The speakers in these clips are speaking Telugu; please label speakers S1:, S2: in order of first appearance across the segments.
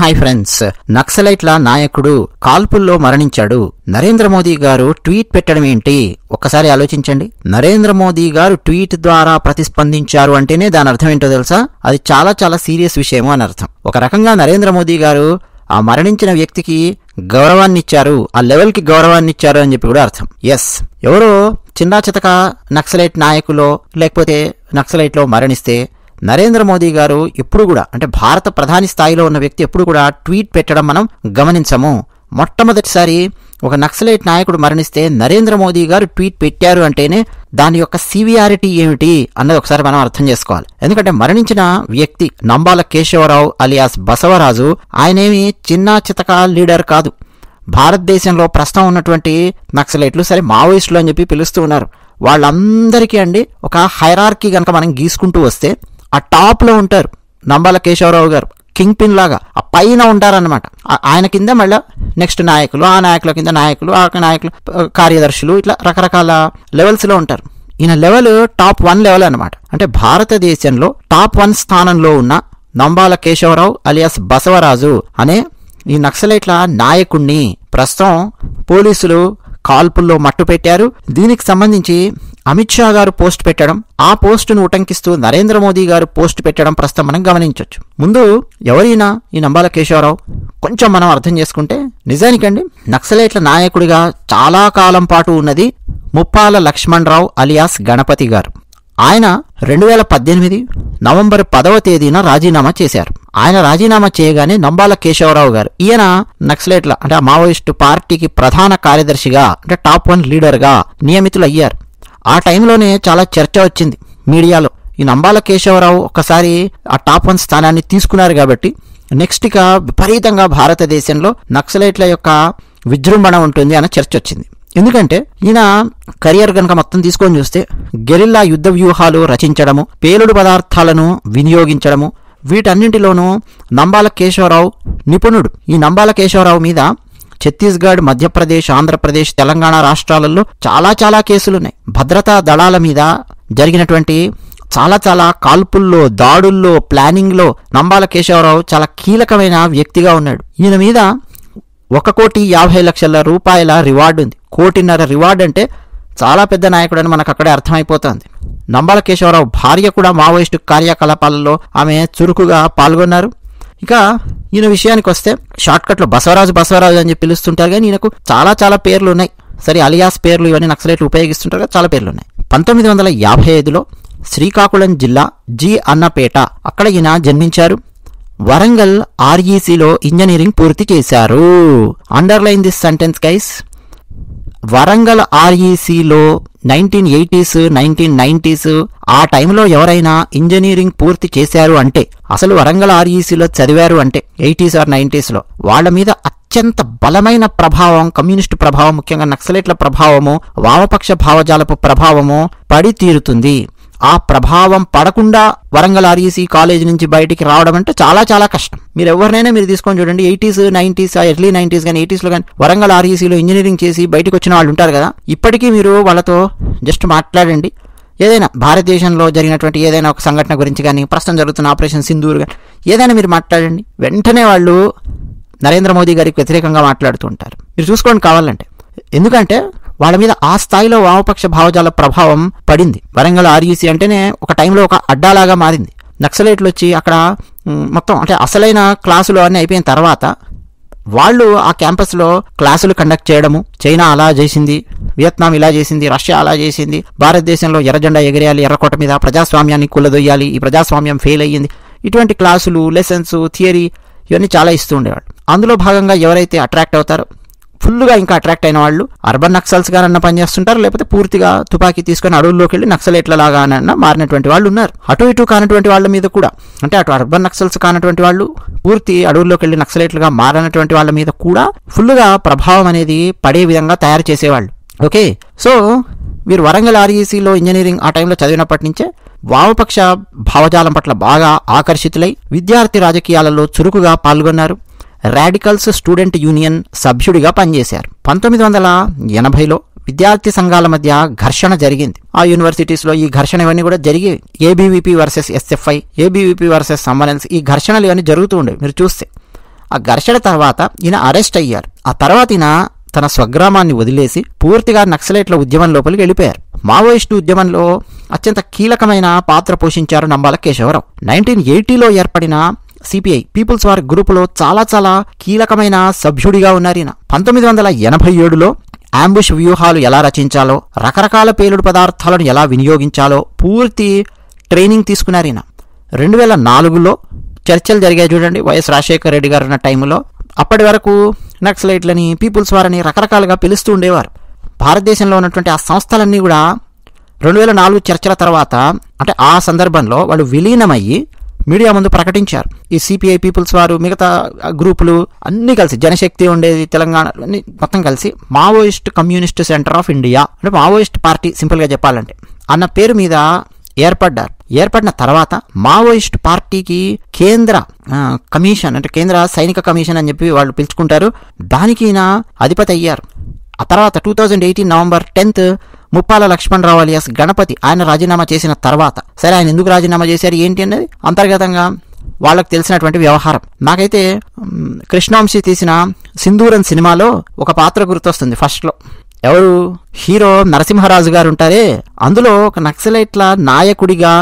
S1: హాయ్ ఫ్రెండ్స్, నక్సలైట్ల నాయకుడు కాల్పుల్లో మరణించాడు. నరేంద్ర మోదీ గారు ట్వీట్ పెట్టడం ఏంటి? ఒక్కసారి ఆలోచించండి. నరేంద్ర మోదీ గారు ట్వీట్ ద్వారా ప్రతిస్పందించారు అంటేనే దాని అర్థం ఏంటో తెలుసా? అది చాలా చాలా సీరియస్ విషయము అని అర్థం. ఒక రకంగా నరేంద్ర మోదీ గారు ఆ మరణించిన వ్యక్తికి గౌరవాన్ని ఇచ్చారు, ఆ లెవెల్ కి గౌరవాన్ని ఇచ్చారు అని చెప్పి కూడా అర్థం. ఎస్, ఎవరో చిన్న చితక నక్సలైట్ నాయకులో లేకపోతే నక్సలైట్ లో మరణిస్తే నరేంద్ర మోదీ గారు ఎప్పుడు కూడా, అంటే భారత ప్రధాని స్థాయిలో ఉన్న వ్యక్తి ఎప్పుడు కూడా ట్వీట్ పెట్టడం మనం గమనించము. మొట్టమొదటిసారి ఒక నక్సలైట్ నాయకుడు మరణిస్తే నరేంద్ర మోదీ గారు ట్వీట్ పెట్టారు అంటేనే దాని యొక్క సివియారిటీ ఏమిటి అన్నది ఒకసారి మనం అర్థం చేసుకోవాలి. ఎందుకంటే మరణించిన వ్యక్తి నంబాల కేశవరావు అలియాస్ బసవరాజు, ఆయనేమి చిన్న చితక లీడర్ కాదు. భారతదేశంలో ప్రస్తుతం ఉన్నటువంటి నక్సలైట్లు, సరే మావోయిస్టులు అని చెప్పి పిలుస్తూ ఉన్నారు, వాళ్ళందరికీ అండి ఒక హైరార్కీ కనుక మనం గీసుకుంటూ వస్తే ఆ టాప్ లో ఉంటారు నంబాల కేశవరావు గారు, కింగ్ పిన్ లాగా ఆ పైన ఉంటారన్నమాట. ఆయన కింద మళ్ళీ నెక్స్ట్ నాయకులు, ఆ నాయకుల కింద నాయకులు, ఆ నాయకులు కార్యదర్శులు, ఇట్లా రకరకాల లెవెల్స్ లో ఉంటారు. ఈయన లెవెల్ టాప్ 1 లెవెల్ అనమాట. అంటే భారతదేశంలో టాప్ 1 స్థానంలో ఉన్న నంబాల కేశవరావు అలియాస్ బసవరాజు అనే ఈ నక్సలైట్ల నాయకుణ్ణి ప్రస్తుతం పోలీసులు కాల్పుల్లో మట్టు పెట్టారు. దీనికి సంబంధించి అమిత్ షా గారు పోస్ట్ పెట్టడం, ఆ పోస్టును ఉటంకిస్తూ నరేంద్ర మోదీ గారు పోస్ట్ పెట్టడం ప్రస్తుతం మనం గమనించవచ్చు. ముందు ఎవరైనా ఈ నంబాల కేశవరావు కొంచెం మనం అర్థం చేసుకుంటే, నిజానికండి నక్సలైట్ల నాయకుడిగా చాలా కాలం పాటు ఉన్నది ముప్పాల లక్ష్మణరావు అలియాస్ గణపతి గారు. ఆయన 2018 నవంబర్ 10వ తేదీన రాజీనామా చేశారు. ఆయన రాజీనామా చేయగానే నంబాల కేశవరావు గారు, ఈయన నక్సలైట్ల అంటే మావోయిస్టు పార్టీకి ప్రధాన కార్యదర్శిగా, అంటే టాప్ 1 లీడర్గా నియమితులు అయ్యారు. ఆ టైంలోనే చాలా చర్చ వచ్చింది మీడియాలో. ఈ నంబాల కేశవరావు ఒక్కసారి ఆ టాప్ 1 స్థానాన్ని తీసుకున్నారు కాబట్టి నెక్స్ట్ ఇక విపరీతంగా భారతదేశంలో నక్సలైట్ల యొక్క విజృంభణ ఉంటుంది అన్న చర్చ వచ్చింది. ఎందుకంటే ఈయన కెరియర్ గనక మొత్తం తీసుకొని చూస్తే గెరిల్లా యుద్ధ వ్యూహాలు రచించడము, పేలుడు పదార్థాలను వినియోగించడము, వీటన్నింటిలోనూ నంబాల కేశవరావు నిపుణుడు. ఈ నంబాల కేశవరావు మీద ఛత్తీస్గఢ్, మధ్యప్రదేశ్, ఆంధ్రప్రదేశ్, తెలంగాణ రాష్ట్రాలలో చాలా చాలా కేసులున్నాయి. భద్రతా దళాల మీద జరిగినటువంటి చాలా చాలా కాల్పుల్లో, దాడుల్లో, ప్లానింగ్ లో నంబాల కేశవరావు చాలా కీలకమైన వ్యక్తిగా ఉన్నాడు. ఈయన మీద 1,50,00,000 రూపాయల రివార్డు ఉంది. 1,50,00,000 రివార్డు అంటే చాలా పెద్ద నాయకుడు అని మనకు అక్కడే అర్థమైపోతుంది. నంబాల కేశవరావు భార్య కూడా మావోయిస్టు కార్యకలాపాలలో ఆమె చురుకుగా పాల్గొన్నారు. ఇక ఈయన విషయానికి వస్తే షార్ట్ కట్ లో బసవరాజు అని చెప్పి పిలుస్తుంటారు, కానీ ఈయనకు చాలా చాలా పేర్లు ఉన్నాయి. సరే, అలియాస్ పేర్లు ఇవన్నీ నక్సలైట్లు ఉపయోగిస్తుంటారు కదా, చాలా పేర్లు ఉన్నాయి. 1955లో శ్రీకాకుళం జిల్లా జి అన్నపేట, అక్కడ ఈయన జన్మించారు. వరంగల్ ఆర్ఈసీలో ఇంజనీరింగ్ పూర్తి చేశారు. Underline this sentence guys. Warangal ఆర్ఈసీలో 1980s 1990s ఆ టైంలో ఎవరైనా ఇంజనీరింగ్ పూర్తి చేశారు అంటే, అసలు వరంగల్ ఆర్ఈసీలో చదివారు అంటే 80s or 90s లో వాళ్ళ మీద అత్యంత బలమైన ప్రభావం, కమ్యూనిస్టు ప్రభావం, ముఖ్యంగా నక్సలైట్ల ప్రభావము, వామపక్ష భావజాలపు ప్రభావము పడి తీరుతుంది. ఆ ప్రభావం పడకుండా వరంగల్ ఆర్ఈసీ కాలేజ్ నుంచి బయటికి రావడం అంటే చాలా చాలా కష్టం. మీరు ఎవరినైనా మీరు తీసుకొని చూడండి, 80s 90s ఎర్లీ 90s కానీ 80s లో కానీ వరంగల్ ఆర్ఈసీలో ఇంజనీరింగ్ చేసి బయటకు వచ్చిన వాళ్ళు ఉంటారు కదా, ఇప్పటికీ మీరు వాళ్ళతో జస్ట్ మాట్లాడండి. ఏదైనా భారతదేశంలో జరిగినటువంటి ఏదైనా ఒక సంఘటన గురించి కానీ, ప్రస్తుతం జరుగుతున్న ఆపరేషన్ సింధూర్ కానీ ఏదైనా మీరు మాట్లాడండి, వెంటనే వాళ్ళు నరేంద్ర మోదీ గారికి వ్యతిరేకంగా మాట్లాడుతూ ఉంటారు. మీరు చూసుకోండి కావాలంటే. ఎందుకంటే వాళ్ళ మీద ఆ స్థాయిలో వామపక్ష భావజాల ప్రభావం పడింది. వరంగల్ ఆర్ఈసీ అంటేనే ఒక టైంలో ఒక అడ్డాలాగా మారింది. నక్సలైట్లు వచ్చి అక్కడ మొత్తం అంటే అసలైన క్లాసులు అన్నీ అయిపోయిన తర్వాత వాళ్ళు ఆ క్యాంపస్లో క్లాసులు కండక్ట్ చేయడము, చైనా అలా చేసింది, వియత్నాం ఇలా చేసింది, రష్యా అలా చేసింది, భారతదేశంలో ఎర్రజెండా ఎగరేయాలి, ఎర్రకోట మీద ప్రజాస్వామ్యాన్ని కూలదొయ్యాలి, ఈ ప్రజాస్వామ్యం ఫెయిల్ అయ్యింది, ఇటువంటి క్లాసులు, లెసన్స్, థియరీ ఇవన్నీ చాలా ఇస్తూ ఉండేవాళ్ళు. అందులో భాగంగా ఎవరైతే అట్రాక్ట్ అవుతారో, ఫుల్గా ఇంకా అట్రాక్ట్ అయిన వాళ్ళు అర్బన్ నక్సల్స్ గానన్నా పనిచేస్తుంటారు, లేకపోతే పూర్తిగా తుపాకీ తీసుకొని అడవుల్లోకి వెళ్ళి నక్సలైట్ల లాగానన్నా మారినటువంటి వాళ్ళు ఉన్నారు. అటు ఇటు కానటువంటి వాళ్ళ మీద కూడా, అంటే అటు అర్బన్ నక్సల్స్ కానటువంటి వాళ్ళు, పూర్తి అడవుల్లోకి వెళ్ళి నక్సలైట్లుగా మారినటువంటి వాళ్ళ మీద కూడా ఫుల్గా ప్రభావం అనేది పడే విధంగా తయారు చేసేవాళ్ళు. ఓకే, సో వీరు వరంగల్ ఆర్ఈసీలో ఇంజనీరింగ్ ఆ టైంలో చదివినప్పటి నుంచే వామపక్ష భావజాలం పట్ల బాగా ఆకర్షితులై విద్యార్థి రాజకీయాలలో చురుకుగా పాల్గొన్నారు. రాడికల్స్ స్టూడెంట్ యూనియన్ సభ్యుడిగా పనిచేశారు. 1980లో విద్యార్థి సంఘాల మధ్య ఘర్షణ జరిగింది. ఆ యూనివర్సిటీస్లో ఈ ఘర్షణ ఇవన్నీ కూడా జరిగేవి. ABVP versus SFI, ABVP versus సమ్మరెన్స్, ఈ ఘర్షణలు ఇవన్నీ జరుగుతూ ఉండేవి మీరు చూస్తే. ఆ ఘర్షణ తర్వాత ఈయన అరెస్ట్ అయ్యారు. ఆ తర్వాత ఈయన తన స్వగ్రామాన్ని వదిలేసి పూర్తిగా నక్సలైట్ల ఉద్యమం లోపలికి వెళ్ళిపోయారు. మావోయిస్టు ఉద్యమంలో అత్యంత కీలకమైన పాత్ర పోషించారు నంబాల కేశవరావు. 1980లో ఏర్పడిన సిపిఐ పీపుల్స్ వార్ గ్రూపులో చాలా కీలకమైన సభ్యుడిగా ఉన్నారు ఈయన. 1987లో అంబుష్ వ్యూహాలు ఎలా రచించాలో, రకరకాల పేలుడు పదార్థాలను ఎలా వినియోగించాలో పూర్తి ట్రైనింగ్ తీసుకున్నారు ఈయన. 2004లో చర్చలు జరిగాయి చూడండి, వైఎస్ రాజశేఖర రెడ్డి గారు ఉన్న టైంలో. అప్పటి వరకు నక్సలైట్లని, పీపుల్స్ వారని రకరకాలుగా పిలుస్తూ ఉండేవారు. భారతదేశంలో ఉన్నటువంటి ఆ సంస్థలన్నీ కూడా 2004 చర్చల తర్వాత, అంటే ఆ సందర్భంలో వాళ్ళు విలీనమయ్యి మీడియా ముందు ప్రకటించారు. ఈ సిపిఐ, పీపుల్స్ వారు, మిగతా గ్రూపులు అన్నీ కలిసి, జనశక్తి ఉండేది తెలంగాణ, అన్ని మొత్తం కలిసి Maoist communist centre of India, అంటే మావోయిస్ట్ పార్టీ సింపుల్గా చెప్పాలంటే అన్న పేరు మీద ఏర్పడ్డారు. ఏర్పడిన తర్వాత మావోయిస్ట్ పార్టీకి కేంద్ర కమిషన్, అంటే కేంద్ర సైనిక కమిషన్ అని చెప్పి వాళ్ళు పిలుచుకుంటారు, దానికి ఈయన అధిపతి అయ్యారు. ఆ తర్వాత 2018 నవంబర్ 10 ముప్పాల లక్ష్మణరావు అలియాస్ గణపతి ఆయన రాజీనామా చేసిన తర్వాత, సరే ఆయన ఎందుకు రాజీనామా చేశారు ఏంటి అనేది అంతర్గతంగా వాళ్ళకు తెలిసినటువంటి వ్యవహారం. నాకైతే కృష్ణవంశీ తీసిన సింధూరన్ సినిమాలో ఒక పాత్ర గుర్తొస్తుంది. ఫస్ట్లో ఎవరు హీరో నరసింహరాజు గారు ఉంటారే, అందులో ఒక నక్సలైట్ల నాయకుడిగా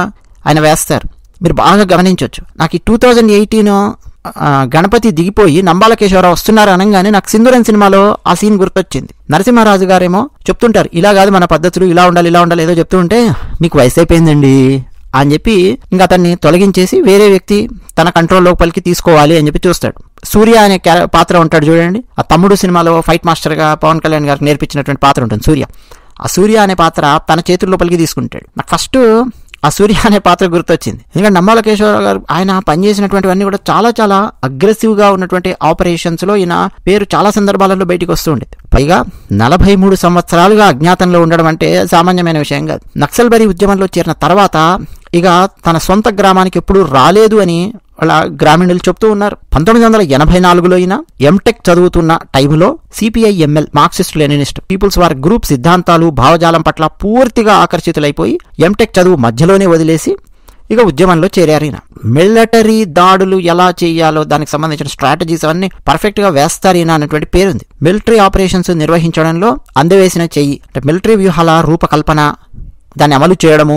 S1: ఆయన వేస్తారు. మీరు బాగా గమనించవచ్చు. నాకు ఈ 2018 గణపతి దిగిపోయి నంబాల కేశవరావు వస్తున్నారు అనగానే నాకు సింధూరన్ సినిమాలో ఆ సీన్ గుర్తొచ్చింది. నరసింహరాజు గారేమో చెప్తుంటారు, ఇలా కాదు మన పద్ధతులు, ఇలా ఉండాలి ఏదో చెప్తూ ఉంటే, మీకు వయసు అయిపోయిందండి అని చెప్పి ఇంకా అతన్ని తొలగించేసి వేరే వ్యక్తి తన కంట్రోల్లోకి పలికి తీసుకోవాలి అని చెప్పి చూస్తాడు. సూర్య అనే పాత్ర ఉంటాడు చూడండి, ఆ తమ్ముడు సినిమాలో ఫైట్ మాస్టర్గా పవన్ కళ్యాణ్ గారికి నేర్పించినటువంటి పాత్ర ఉంటుంది సూర్య. ఆ సూర్య అనే పాత్ర తన చేతుల్లో పలికి తీసుకుంటాడు. నాకు ఫస్ట్ ఆ సూర్య అనే పాత్ర గుర్తొచ్చింది. ఎందుకంటే నంబాల కేశవరావు గారు ఆయన పనిచేసినటువంటివన్నీ కూడా చాలా అగ్రెసివ్గా ఉన్నటువంటి ఆపరేషన్స్లో ఈయన పేరు చాలా సందర్భాలలో బయటికి వస్తూ ఉండేది. పైగా 43 సంవత్సరాలుగా అజ్ఞాతంలో ఉండడం అంటే సామాన్యమైన విషయం కాదు. నక్సల్బరీ ఉద్యమంలో చేరిన తర్వాత ఇక తన సొంత గ్రామానికి ఎప్పుడూ రాలేదు అని వాళ్ళ గ్రామీణులు చెప్తూ ఉన్నారు. 1984లో ఈయన ఎంటెక్ చదువుతున్న టైంలో CPI ML Marxist Leninist people's war group సిద్ధాంతాలు, భావజాలం పట్ల పూర్తిగా ఆకర్షితులైపోయి ఎంటెక్ చదువు మధ్యలోనే వదిలేసి ఇక ఉద్యమంలో చేరారు. ఈయన మిలిటరీ దాడులు ఎలా చేయాలో దానికి సంబంధించిన స్ట్రాటజీస్ అవన్నీ పర్ఫెక్ట్గా వేస్తారు ఈయన అనేటువంటి పేరుంది. మిలిటరీ ఆపరేషన్స్ నిర్వహించడంలో అందవేసిన చెయ్యి, అంటే మిలిటరీ వ్యూహాల రూపకల్పన, దాన్ని అమలు చేయడము.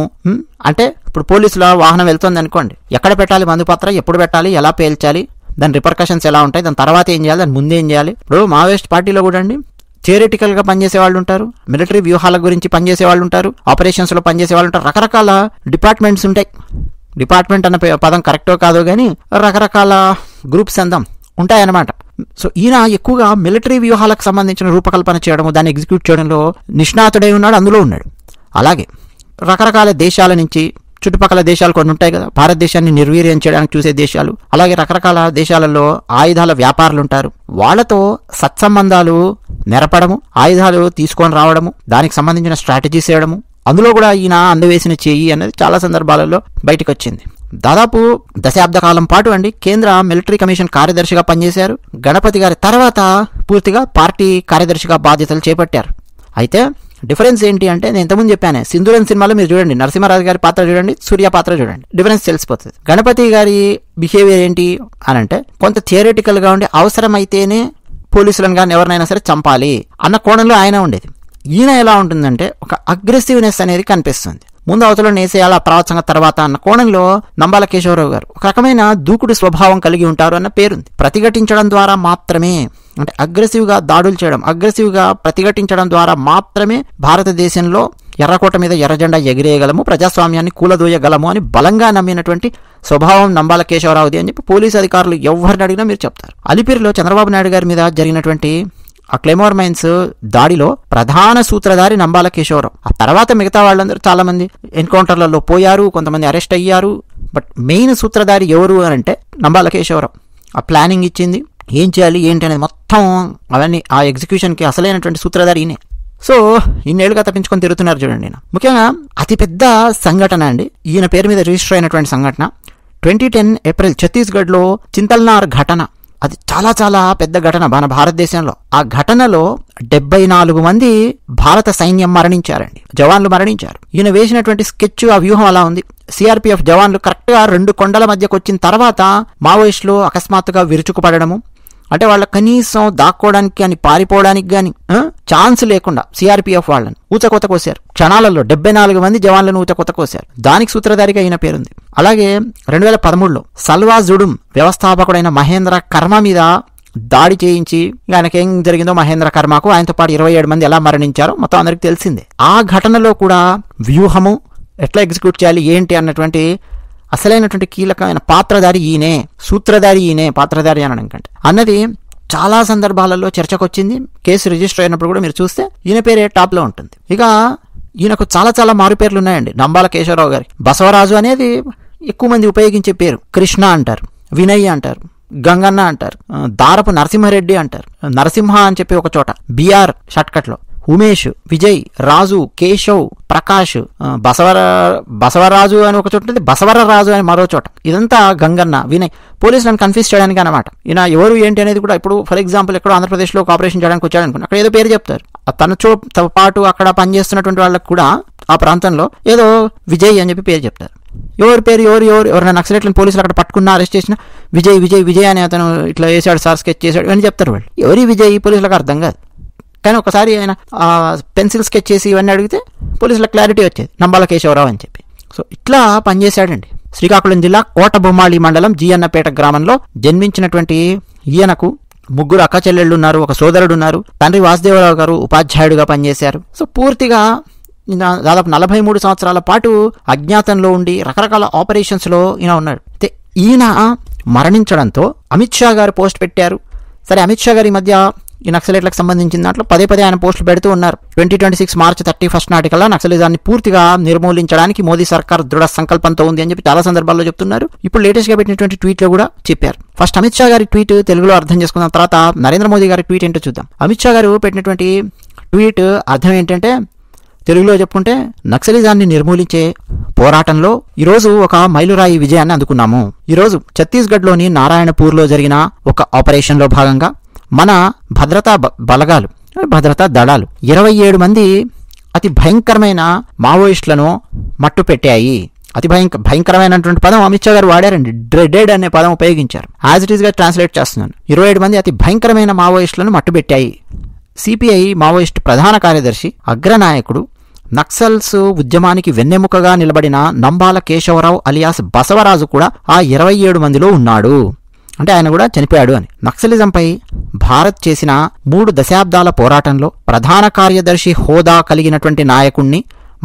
S1: అంటే ఇప్పుడు పోలీసుల వాహనం వెళ్తుంది అనుకోండి, ఎక్కడ పెట్టాలి మందుపాత్ర, ఎప్పుడు పెట్టాలి, ఎలా పేల్చాలి, దాని రిపర్కషన్స్ ఎలా ఉంటాయి, దాని తర్వాత ఏం చేయాలి, దాని ముందే ఏం చేయాలి. ఇప్పుడు మావోయిస్ట్ పార్టీలో కూడా అండి థియరిటికల్గా పనిచేసే వాళ్ళు ఉంటారు, మిలిటరీ వ్యూహాల గురించి పనిచేసే వాళ్ళు ఉంటారు, ఆపరేషన్స్లో పనిచేసే వాళ్ళు ఉంటారు, రకరకాల డిపార్ట్మెంట్స్ ఉంటాయి. డిపార్ట్మెంట్ అన్న పదం కరెక్టో కాదో కానీ రకరకాల గ్రూప్స్ అందం ఉంటాయన్నమాట. సో ఈయన ఎక్కువగా మిలిటరీ వ్యూహాలకు సంబంధించిన రూపకల్పన చేయడము, దాన్ని ఎగ్జిక్యూట్ చేయడంలో నిష్ణాతుడై ఉన్నాడు, అందులో ఉన్నాడు. అలాగే రకరకాల దేశాల నుంచి, చుట్టుపక్కల దేశాలు కొన్ని ఉంటాయి కదా, భారతదేశాన్ని నిర్వీర్యం చేయడానికి చూసే దేశాలు, అలాగే రకరకాల దేశాలలో ఆయుధాల వ్యాపారులు ఉంటారు, వాళ్లతో సత్సంబంధాలు నెరపడము, ఆయుధాలు తీసుకొని రావడము, దానికి సంబంధించిన స్ట్రాటజీస్ చేయడము, అందులో కూడా ఈయన అందవేసిన చేయి అనేది చాలా సందర్భాలలో బయటకు వచ్చింది. దాదాపు దశాబ్ద కాలం పాటు అండి కేంద్ర మిలిటరీ కమిషన్ కార్యదర్శిగా పనిచేశారు. గణపతి గారి తర్వాత పూర్తిగా పార్టీ కార్యదర్శిగా బాధ్యతలు చేపట్టారు. అయితే డిఫరెన్స్ ఏంటి అంటే, నేను ఇంతకుముందు చెప్పాను, సింధూరన్ సినిమాలో మీరు చూడండి, నరసింహరాజు గారి పాత్ర చూడండి, సూర్య పాత్ర చూడండి, డిఫరెన్స్ తెలిసిపోతుంది. గణపతి గారి బిహేవియర్ ఏంటి అని అంటే, కొంత థియరిటికల్గా ఉండి అవసరమైతేనే పోలీసులను కానీ ఎవరినైనా సరే చంపాలి అన్న కోణంలో ఆయన ఉండేది. ఈయన ఎలా ఉంటుందంటే, ఒక అగ్రెసివ్నెస్ అనేది కనిపిస్తుంది. ముందు అవతల నేసేయాల ప్రవచన తర్వాత అన్న కోణంలో నంబాల కేశవరావు గారు ఒక రకమైన దూకుడు స్వభావం కలిగి ఉంటారు అన్న పేరుంది. ప్రతిఘటించడం ద్వారా మాత్రమే, అంటే అగ్రెసివ్గా దాడులు చేయడం, అగ్రెసివ్గా ప్రతిఘటించడం ద్వారా మాత్రమే భారతదేశంలో ఎర్రకోట మీద ఎర్రజెండా ఎగిరేయగలము, ప్రజాస్వామ్యాన్ని కూలదోయగలము అని బలంగా నమ్మినటువంటి స్వభావం నంబాల కేశవరావుది అని చెప్పి పోలీసు అధికారులు ఎవరిని అడిగినా మీరు చెప్తారు. అలిపిరిలో చంద్రబాబు నాయుడు గారి మీద జరిగినటువంటి ఆ క్లెమోర్ మైన్స్ దాడిలో ప్రధాన సూత్రధారి నంబాల కేశవరావు. ఆ తర్వాత మిగతా వాళ్ళందరూ చాలా మంది ఎన్కౌంటర్లలో పోయారు, కొంతమంది అరెస్ట్ అయ్యారు. బట్ మెయిన్ సూత్రధారి ఎవరు అని అంటే నంబాల కేశవరావు. ఆ ప్లానింగ్ ఇచ్చింది, ఏం చేయాలి ఏంటి అనేది మొత్తం అవన్నీ ఆ ఎగ్జిక్యూషన్కి అసలైనటువంటి సూత్రధారి ఈయనే. సో ఇన్నేళ్లుగా తప్పించుకొని తిరుగుతున్నారు చూడండి. ముఖ్యంగా అతిపెద్ద సంఘటన అండి, ఈయన పేరు మీద రిజిస్టర్ అయినటువంటి సంఘటన 2010 ఏప్రిల్ ఛత్తీస్గఢ్లో చింతల్నార్ ఘటన. అది చాలా చాలా పెద్ద ఘటన మన భారతదేశంలో. ఆ ఘటనలో 74 మంది భారత సైన్యం మరణించారండి, జవాన్లు మరణించారు. ఈయన వేసినటువంటి స్కెచ్, ఆ వ్యూహం అలా ఉంది. సిఆర్పిఎఫ్ జవాన్లు కరెక్ట్గా 2 కొండల మధ్యకు వచ్చిన తర్వాత మావోయిస్టులు అకస్మాత్తుగా విరుచుకుపడము, అంటే వాళ్ళ కనీసం దాక్కోవడానికి కానీ పారిపోవడానికి కానీ ఛాన్స్ లేకుండా సిఆర్పిఎఫ్ వాళ్ళని ఊచకొత్త కోసారు. క్షణాలలో 74 మంది జవాన్లను ఊచకొత్త కోసారు. దానికి సూత్రధారిగా ఈయన పేరుంది. అలాగే 2013లో సల్వా జుడుం వ్యవస్థాపకుడైన మహేంద్ర కర్మ మీద దాడి చేయించి ఆయనకేం జరిగిందో మహేంద్ర కర్మకు ఆయనతో పాటు 27 మంది ఎలా మరణించారో మొత్తం అందరికి తెలిసిందే. ఆ ఘటనలో కూడా వ్యూహము ఎట్లా ఎగ్జిక్యూట్ చేయాలి ఏంటి అన్నటువంటి అసలైనటువంటి కీలకమైన పాత్రధారి ఈయనే, సూత్రధారి ఈయనే, పాత్రధారి అనడం కంటే అన్నది చాలా సందర్భాలలో చర్చకొచ్చింది. కేసు రిజిస్టర్ అయినప్పుడు కూడా మీరు చూస్తే ఈయన పేరే టాప్లో ఉంటుంది. ఇక ఈయనకు చాలా చాలా మారు పేర్లు ఉన్నాయండి. నంబాల కేశవరావు గారి బసవరాజు అనేది ఎక్కువ మంది ఉపయోగించే పేరు. కృష్ణ అంటారు, వినయ్ అంటారు, గంగన్న అంటారు, దారపు నరసింహారెడ్డి అంటారు, నరసింహ అని చెప్పి ఒక చోట, బిఆర్ షార్ట్కట్లో, ఉమేష్, విజయ్, రాజు, కేశవ్, ప్రకాష్, బసవరాజు అని ఒక చోట ఉంటుంది, బసవరరాజు అని మరో చోట. ఇదంతా గంగన్న, వినయ్. పోలీసులను కన్ఫ్యూజ్ చేయడానికి అనమాట. ఈయన ఎవరు ఏంటి అనేది కూడా ఇప్పుడు ఫర్ ఎగ్జాంపుల్ ఎక్కడో ఆంధ్రప్రదేశ్లో ఒక ఆపరేషన్ చేయడానికి వచ్చాడు అనుకున్నా, అక్కడ ఏదో పేరు చెప్తారు. తనతో పాటు అక్కడ పనిచేస్తున్నటువంటి వాళ్ళకి కూడా ఆ ప్రాంతంలో ఏదో విజయ్ అని చెప్పి పేరు చెప్తారు. ఎవరి పేరు ఎవరైనా నక్సలైట్లను పోలీసులు అక్కడ పట్టుకున్నా అరెస్ట్ చేసినా విజయ్ విజయ్ విజయ్ అని అతను ఇట్లా వేసాడు సార్, స్కెచ్ చేశాడు అని చెప్తారు. వాళ్ళు ఎవరి విజయ్ పోలీసులకు అర్థం కాదు. కానీ ఒకసారి ఆయన పెన్సిల్ స్కెచ్ చేసి ఇవన్నీ అడిగితే పోలీసులకు క్లారిటీ వచ్చేది, నంబాల కేశవరావు అని చెప్పి. సో ఇట్లా పనిచేశాడండి. శ్రీకాకుళం జిల్లా కోటబొమ్మాళి మండలం జీఎన్నపేట గ్రామంలో జన్మించినటువంటి ఈయనకు 3 అక్క చెల్లెళ్ళు ఉన్నారు, ఒక సోదరుడు ఉన్నారు. తండ్రి వాసుదేవరావు గారు ఉపాధ్యాయుడిగా పనిచేశారు. సో పూర్తిగా దాదాపు 43 సంవత్సరాల పాటు అజ్ఞాతంలో ఉండి రకరకాల ఆపరేషన్స్లో ఈయన ఉన్నాడు. అయితే ఈయన మరణించడంతో అమిత్ షా గారు పోస్ట్ పెట్టారు. సరే, అమిత్ షా గారి మధ్య ఈ నక్సలైట్లకు సంబంధించిన దాంట్లో పదే ఆయన పోస్టులు పెడుతూ ఉన్నారు. 2026 మార్చి 31 నాటికల్లా నక్సలిజాన్ని పూర్తిగా నిర్మూలించడానికి మోదీ సర్కార్ దృఢ సంకల్పంతో ఉంది అని చెప్పి చాలా సందర్భాల్లో చెప్తున్నారు. ఇప్పుడు లేటెస్ట్ గా పెట్టినటువంటి ట్వీట్లో కూడా చెప్పారు. ఫస్ట్ అమిత్ షా గారి ట్వీట్ తెలుగులో అర్థం చేసుకున్న తర్వాత నరేంద్ర మోదీ గారి ట్వీట్ ఏంటో చూద్దాం. అమిత్ షా గారు పెట్టినటువంటి ట్వీట్ అర్థం ఏంటంటే, తెలుగులో చెప్పుకుంటే, నక్సలిజాన్ని నిర్మూలించే పోరాటంలో ఈరోజు ఒక మైలురాయి విజయాన్ని అందుకున్నాము. ఈరోజు ఛత్తీస్గఢ్లోని నారాయణపూర్లో జరిగిన ఒక ఆపరేషన్లో భాగంగా మన భద్రతా బలగాలు, భద్రతా దళాలు 27 మంది అతి భయంకరమైన మావోయిస్టులను మట్టు పెట్టాయి. అతి భయంకరమైనటువంటి పదం అమిత్ షా గారు వాడారండి. డ్రెడెడ్ అనే పదం ఉపయోగించారు. యాజ్ ఇట్ ఈస్ గా ట్రాన్స్లేట్ చేస్తున్నాను. 27 మంది అతి భయంకరమైన మావోయిస్టులను మట్టుపెట్టాయి. సిపిఐ మావోయిస్టు ప్రధాన కార్యదర్శి, అగ్రనాయకుడు, నక్సల్స్ ఉద్యమానికి వెన్నెముకగా నిలబడిన నంబాల కేశవరావు అలియాస్ బసవరాజు కూడా ఆ 27 మందిలో ఉన్నాడు. అంటే ఆయన కూడా చనిపోయాడు అని. నక్సలిజంపై భారత్ చేసిన 3 దశాబ్దాల పోరాటంలో ప్రధాన కార్యదర్శి హోదా కలిగినటువంటి నాయకుణ్ణి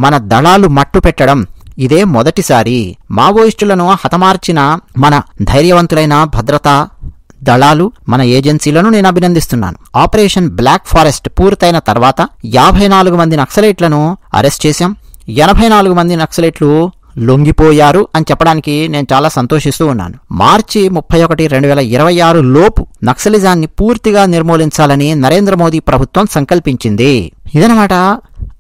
S1: మన దళాలు మట్టు పెట్టడం ఇదే మొదటిసారి. మావోయిస్టులను హతమార్చిన మన ధైర్యవంతులైన భద్రతా దళాలు, మన ఏజెన్సీలను నేను అభినందిస్తున్నాను. ఆపరేషన్ బ్లాక్ ఫారెస్ట్ పూర్తయిన తర్వాత 54 మంది నక్సలైట్లను అరెస్ట్ చేశాం. 84 మంది నక్సలైట్లు లొంగిపోయారు అని చెప్పడానికి నేను చాలా సంతోషిస్తూ ఉన్నాను. మార్చి 31, 2026 లోపు నక్సలిజాన్ని పూర్తిగా నిర్మూలించాలని నరేంద్ర మోదీ ప్రభుత్వం సంకల్పించింది. ఇదనమాట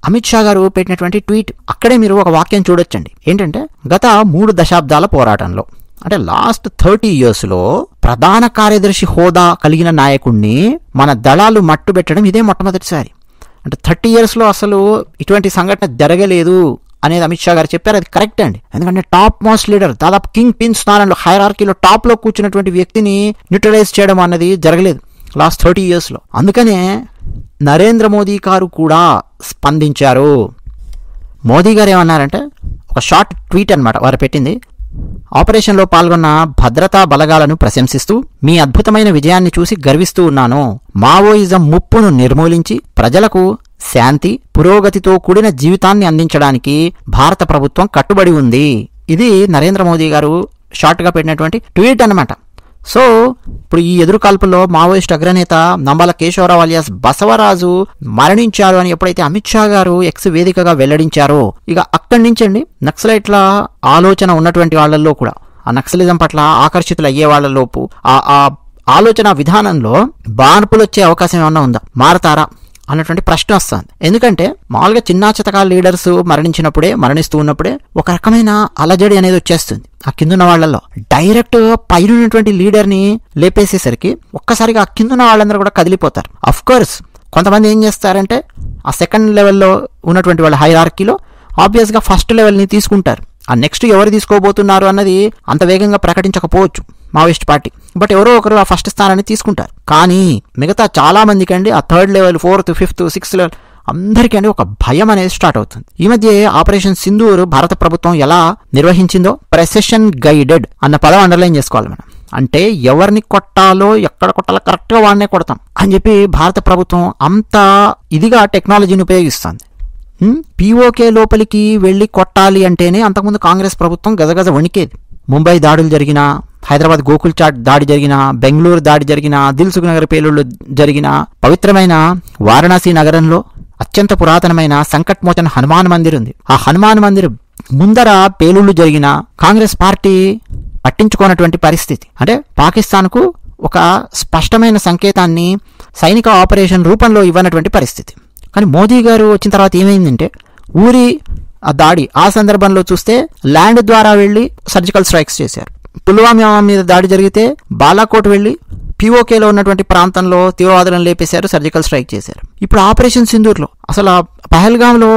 S1: అమిత్ షా గారు పెట్టినటువంటి ట్వీట్. అక్కడే మీరు ఒక వాక్యం చూడొచ్చండి. ఏంటంటే, గత 3 దశాబ్దాల పోరాటంలో, అంటే లాస్ట్ 30 years లో ప్రధాన కార్యదర్శి హోదా కలిగిన నాయకుడిని మన దళాలు మట్టు పెట్టడం ఇదే మొట్టమొదటిసారి. అంటే 30 years లో అసలు ఇటువంటి సంఘటన జరగలేదు అనేది అమిత్ షా గారు చెప్పారు. అది కరెక్ట్ అండి. ఎందుకంటే టాప్ మోస్ట్ లీడర్, దాదాపు కింగ్ పిన్ స్థానంలో, హైరార్కీలో టాప్ లో కూర్చున్నటువంటి వ్యక్తిని న్యూట్రలైజ్ చేయడం అన్నది జరగలేదు లాస్ట్ 30 years లో. అందుకనే నరేంద్ర మోదీ గారు కూడా స్పందించారు. మోదీ గారు ఏమన్నారంటే, ఒక షార్ట్ ట్వీట్ అన్నమాట వారు పెట్టింది. ఆపరేషన్లో పాల్గొన్న భద్రతా బలగాలను ప్రశంసిస్తూ, మీ అద్భుతమైన విజయాన్ని చూసి గర్విస్తూ ఉన్నాను. మావోయిజం ముప్పును నిర్మూలించి ప్రజలకు శాంతి, పురోగతితో కూడిన జీవితాన్ని అందించడానికి భారత ప్రభుత్వం కట్టుబడి ఉంది. ఇది నరేంద్ర మోదీ గారు షార్ట్ గా పెట్టినటువంటి ట్వీట్ అన్నమాట. సో ఇప్పుడు ఈ ఎదురుకాల్పుల్లో మావోయిస్ట్ అగ్రనేత నంబాల కేశవరావు అలియాస్ బసవరాజు మరణించారు అని ఎప్పుడైతే అమిత్ షా గారు ఎక్స్ వేదికగా వెల్లడించారో, ఇక అక్కడి నుంచండి నక్సలైట్ల ఆలోచన ఉన్నటువంటి వాళ్లలో కూడా, ఆ నక్సలిజం పట్ల ఆకర్షితులు అయ్యే వాళ్లలోపు ఆ ఆలోచన విధానంలో మార్పులు వచ్చే అవకాశం ఏమన్నా ఉందా, మారతారా అన్నటువంటి ప్రశ్న వస్తుంది. ఎందుకంటే మామూలుగా చిన్నా చితకా లీడర్స్ మరణిస్తూ ఉన్నప్పుడే ఒక రకమైన అలజడి అనేది వచ్చేస్తుంది ఆ కిందున్న వాళ్లలో. డైరెక్ట్ పైన ఉన్నటువంటి లీడర్ ని లేపేసేసరికి ఒక్కసారిగా ఆ కిందున్న వాళ్ళందరూ కూడా కదిలిపోతారు. అఫ్ కోర్స్ కొంతమంది ఏం చేస్తారంటే, ఆ సెకండ్ లెవెల్లో ఉన్నటువంటి వాళ్ళ హైరార్కీలో ఆబ్వియస్ గా ఫస్ట్ లెవెల్ ని తీసుకుంటారు. ఆ నెక్స్ట్ ఎవరు తీసుకోబోతున్నారు అన్నది అంత వేగంగా ప్రకటించకపోవచ్చు. Maoist party. బట్ ఎవరో ఒకరు ఆ ఫస్ట్ స్థానాన్ని తీసుకుంటారు. కానీ మిగతా చాలా మందికి అండి ఆ 3rd level, 4th, 5th, 6th level అందరికీ అండి ఒక భయం అనేది స్టార్ట్ అవుతుంది. ఈ మధ్య ఆపరేషన్ సింధూర్ భారత ప్రభుత్వం ఎలా నిర్వహించిందో ప్రెసిషన్ గైడెడ్ అన్న పదం అండర్లైన్ చేసుకోవాలి మనం. అంటే ఎవరిని కొట్టాలో, ఎక్కడ కొట్టాలో కరెక్ట్గా వాడినే కొడతాం అని చెప్పి భారత ప్రభుత్వం అంత ఇదిగా టెక్నాలజీని ఉపయోగిస్తుంది. పీఓకే లోపలికి వెళ్ళి కొట్టాలి అంటేనే అంతకుముందు కాంగ్రెస్ ప్రభుత్వం గజగజ వణికేది. ముంబై దాడులు జరిగినా, హైదరాబాద్ గోకుల్ చాట్ దాడి జరిగిన, బెంగళూరు దాడి జరిగిన, దిల్సుఖ్ నగర్ పేలుళ్లు జరిగిన, పవిత్రమైన వారణాసి నగరంలో అత్యంత పురాతనమైన సంకట్ మోచన్ హనుమాన్ మందిర్ ఉంది. ఆ హనుమాన్ మందిర్ ముందర పేలుళ్లు జరిగిన కాంగ్రెస్ పార్టీ పట్టించుకోనటువంటి పరిస్థితి. అంటే పాకిస్తాన్కు ఒక స్పష్టమైన సంకేతాన్ని సైనిక ఆపరేషన్ రూపంలో ఇవ్వనటువంటి పరిస్థితి. కానీ మోదీ గారు వచ్చిన తర్వాత ఏమైందంటే ఊరి ఆ దాడి ఆ సందర్భంలో చూస్తే ల్యాండ్ ద్వారా వెళ్ళి సర్జికల్ స్ట్రైక్స్ చేశారు. పుల్వామా మీద దాడి జరిగితే బాలాకోట్ వెళ్ళి పీఓకేలో ఉన్నటువంటి ప్రాంతంలో తీవ్రవాదులను లేపేశారు, సర్జికల్ స్ట్రైక్ చేశారు. ఇప్పుడు ఆపరేషన్ సింధూర్లో అసలు పహల్గాంలో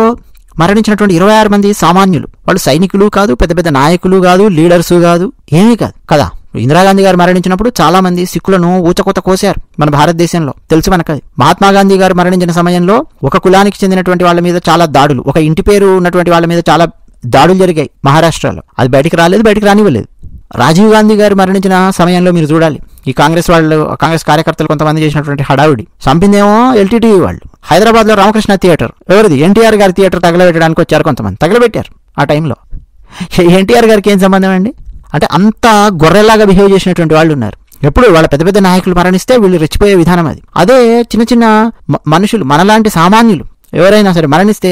S1: మరణించినటువంటి 26 మంది సామాన్యులు. వాళ్ళు సైనికులు కాదు, పెద్ద పెద్ద నాయకులు కాదు, లీడర్సు కాదు, ఏమీ కాదు కదా. ఇందిరాగాంధీ గారు మరణించినప్పుడు చాలా మంది సిక్కులను ఊచకొత కోశారు మన భారతదేశంలో, తెలుసు మనకది. మహాత్మా గాంధీ గారు మరణించిన సమయంలో ఒక కులానికి చెందినటువంటి వాళ్ళ మీద చాలా దాడులు, ఒక ఇంటి పేరు ఉన్నటువంటి వాళ్ళ మీద చాలా దాడులు జరిగాయి మహారాష్ట్రలో. అది బయటికి రాలేదు, బయటికి రానివ్వలేదు. రాజీవ్ గాంధీ గారు మరణించిన సమయంలో మీరు చూడాలి, ఈ కాంగ్రెస్ కార్యకర్తలు కొంతమంది చేసినటువంటి హడావుడి. చంపిందేమో ఎల్టీటీవీ వాళ్ళు. హైదరాబాద్ లో రామకృష్ణ థియేటర్ ఎవరిది? ఎన్టీఆర్ గారి థియేటర్ తగలబెట్టడానికి వచ్చారు కొంతమంది, తగలబెట్టారు ఆ టైంలో. ఎన్టీఆర్ గారికి ఏం సంబంధం అండి? అంటే అంత గొర్రెలాగా బిహేవ్ చేసినటువంటి వాళ్ళు ఉన్నారు. ఎప్పుడు వాళ్ళ పెద్ద పెద్ద నాయకులు మరణిస్తే వీళ్ళు రెచ్చిపోయే విధానం అది. అదే చిన్న చిన్న మనుషులు, మనలాంటి సామాన్యులు ఎవరైనా సరే మరణిస్తే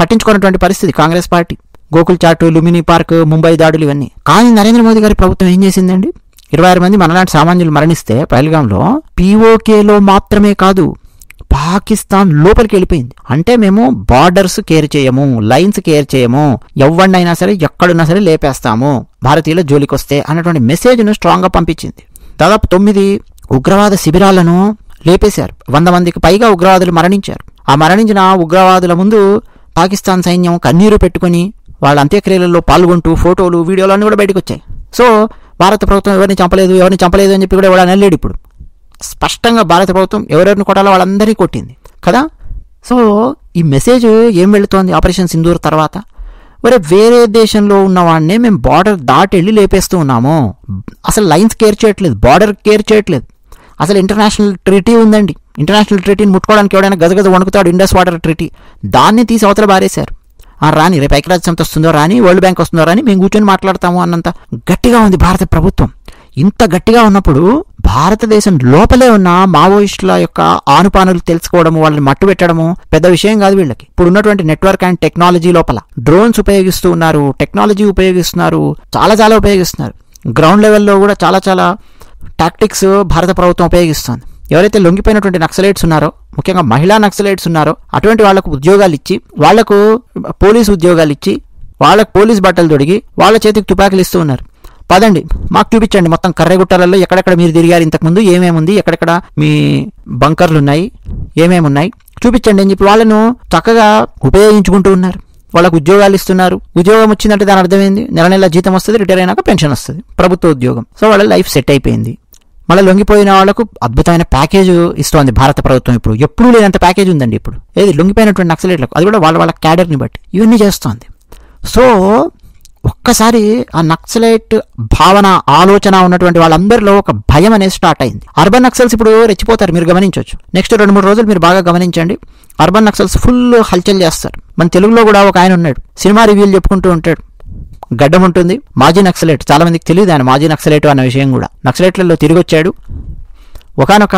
S1: పట్టించుకున్నటువంటి పరిస్థితి Congress party. Gokul chat, Lumbini park, Mumbai దాడులు ఇవన్నీ. కానీ నరేంద్ర మోదీ గారి ప్రభుత్వం ఏం చేసిందండి? 26 మంది మనలాంటి సామాన్యులు మరణిస్తే పహల్గాంలో పీఓకేలో మాత్రమే కాదు, పాకిస్తాన్ లోపలికి వెళ్ళిపోయింది. అంటే మేము బార్డర్స్ కేర్ చేయము, లైన్స్ కేర్ చేయము, ఎవరినైనా సరే ఎక్కడున్నా సరే లేపేస్తాము భారతీయుల జోలికొస్తే అన్నటువంటి మెసేజ్ను స్ట్రాంగ్గా పంపించింది. దాదాపు 9 ఉగ్రవాద శిబిరాలను లేపేశారు. 100 మందికి పైగా ఉగ్రవాదులు మరణించారు. ఆ మరణించిన ఉగ్రవాదుల ముందు పాకిస్తాన్ సైన్యం కన్నీరు పెట్టుకుని వాళ్ళ అంత్యక్రియలలో పాల్గొంటూ ఫోటోలు, వీడియోలు అన్నీ కూడా బయటకు వచ్చాయి. సో భారత ప్రభుత్వం ఎవరిని చంపలేదు అని చెప్పి కూడా ఎవరు అనలేడు. ఇప్పుడు స్పష్టంగా భారత ప్రభుత్వం ఎవరెవరిని కొట్టాలో వాళ్ళందరినీ కొట్టింది కదా. సో ఈ మెసేజ్ ఏం వెళుతోంది ఆపరేషన్ సింధూర్ తర్వాత? వేరే దేశంలో ఉన్నవాడినే మేము బార్డర్ దాటి వెళ్ళి లేపేస్తూ ఉన్నాము. అసలు లైన్స్ కేర్ చేయట్లేదు, బార్డర్ కేర్ చేయట్లేదు. అసలు ఇంటర్నేషనల్ ట్రీటీ ఉందండి, ఇంటర్నేషనల్ ట్రీటీని ముట్టుకోవడానికి ఎవడైనా గజగజ వణుకుతాడు, ఇండస్ వాటర్ ట్రీటీ. దాన్ని తీసి అవతల బారేశారు. రాని రేపు ఐక్యరాజ్య సమితి వస్తుందో రాని, వరల్డ్ బ్యాంక్ వస్తుందో రాని, మేము కూర్చొని మాట్లాడతాము అన్నంత గట్టిగా ఉంది భారత ప్రభుత్వం. ఇంత గట్టిగా ఉన్నప్పుడు భారతదేశం లోపలే ఉన్న మావోయిస్టుల యొక్క ఆనుపానులు తెలుసుకోవడము, వాళ్ళని మట్టు పెట్టడము పెద్ద విషయం కాదు వీళ్ళకి. ఇప్పుడు ఉన్నటువంటి నెట్వర్క్ అండ్ టెక్నాలజీ లోపల డ్రోన్స్ ఉపయోగిస్తూ ఉన్నారు, టెక్నాలజీ ఉపయోగిస్తున్నారు, చాలా ఉపయోగిస్తున్నారు. గ్రౌండ్ లెవెల్లో కూడా చాలా టాక్టిక్స్ భారత ప్రభుత్వం ఉపయోగిస్తుంది. ఎవరైతే లొంగిపోయినటువంటి నక్సలైట్స్ ఉన్నారో, ముఖ్యంగా మహిళా నక్సలైట్స్ ఉన్నారో, అటువంటి వాళ్లకు ఉద్యోగాలు ఇచ్చి, వాళ్లకు పోలీసు ఉద్యోగాలు ఇచ్చి, వాళ్ళకు పోలీస్ బట్టలు తొడిగి వాళ్ళ చేతికి తుపాకులు ఇస్తూ ఉన్నారు. పదండి మాకు చూపించండి మొత్తం కర్రెగుట్టలలో ఎక్కడెక్కడ మీరు తిరిగారు ఇంతకుముందు, ఏమేముంది, ఎక్కడెక్కడ మీ బంకర్లు ఉన్నాయి, ఏమేమున్నాయి చూపించండి అని చెప్పి వాళ్ళను చక్కగా ఉపయోగించుకుంటూ ఉన్నారు. వాళ్ళకు ఉద్యోగాలు ఇస్తున్నారు. ఉద్యోగం వచ్చిందంటే దాని అర్థమైంది, నెల జీతం వస్తుంది, రిటైర్ అయినాక పెన్షన్ వస్తుంది, ప్రభుత్వ ఉద్యోగం. సో వాళ్ళ లైఫ్ సెట్ అయిపోయింది. మళ్ళీ లొంగిపోయిన వాళ్లకు అద్భుతమైన ప్యాకేజ్ ఇస్తోంది భారత ప్రభుత్వం. ఇప్పుడు ఎప్పుడూ లేనంత ప్యాకేజ్ ఉందండి ఇప్పుడు. ఏది లొంగిపోయినటువంటి నక్సలైట్లకు, అది కూడా వాళ్ళ క్యాడర్ని బట్టి ఇవన్నీ చేస్తోంది. సో ఒక్కసారి ఆ నక్సలైట్ భావన, ఆలోచన ఉన్నటువంటి వాళ్ళందరిలో ఒక భయం అనేది స్టార్ట్ అయింది. అర్బన్ నక్సల్స్ ఇప్పుడు రెచ్చిపోతారు, మీరు గమనించవచ్చు. నెక్స్ట్ 2-3 రోజులు మీరు బాగా గమనించండి. అర్బన్ నక్సల్స్ ఫుల్ హల్చల్ చేస్తారు. మన తెలుగులో కూడా ఒక ఆయన ఉన్నాడు, సినిమా రివ్యూలు చెప్పుకుంటూ ఉంటాడు, గడ్డం ఉంటుంది, మాజీ నక్సలైట్. చాలా మందికి తెలియదు ఆయన మాజీ నక్సలైట్ అన్న విషయం కూడా. నక్సలైట్లలో తిరిగి వచ్చాడు. ఒకనొక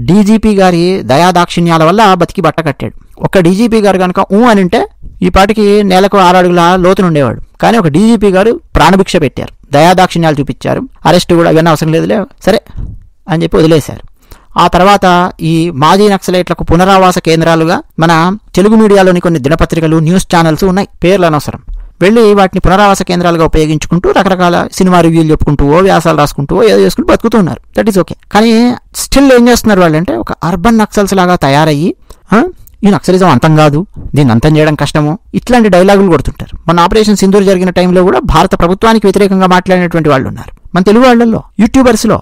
S1: డీజీపీ గారి దయాదాక్షిణ్యాల వల్ల బతికి బట్ట కట్టాడు. ఒక డీజీపీ గారు కనుక అని అంటే ఈ పాటికి నేలకు 6 అడుగుల లోతునుండేవాడు. కానీ ఒక డీజీపీ గారు ప్రాణభిక్ష పెట్టారు, దయాదాక్షిణ్యాలు చూపించారు. అరెస్ట్ కూడా ఇవన్నీ అవసరం లేదులే సరే అని చెప్పి వదిలేశారు. ఆ తర్వాత ఈ మాజీ నక్సలైట్లకు పునరావాస కేంద్రాలుగా మన తెలుగు మీడియాలోని కొన్ని దినపత్రికలు, న్యూస్ ఛానల్స్ ఉన్నాయి, పేర్లు అనవసరం. వెళ్ళి వాటిని పునరావాస కేంద్రాలుగా ఉపయోగించుకుంటూ రకరకాల సినిమా రివ్యూలు చెప్పుకుంటూ, వ్యాసాలు రాసుకుంటూ, ఏదో చేసుకుంటూ బతుకుతూ ఉన్నారు. That is okay. కానీ స్టిల్ ఏం చేస్తున్నారు వాళ్ళంటే, ఒక అర్బన్ నక్సల్స్ లాగా తయారయ్యి ఈ నక్సలిజం అంతం కాదు, దీన్ని అంతం చేయడం కష్టము, ఇట్లాంటి డైలాగులు కొడుతుంటారు. మన ఆపరేషన్ సింధూర్ జరిగిన టైంలో కూడా భారత ప్రభుత్వానికి వ్యతిరేకంగా మాట్లాడినటువంటి వాళ్ళు ఉన్నారు. మన తెలుగు వాళ్ళల్లో, యూట్యూబర్స్లో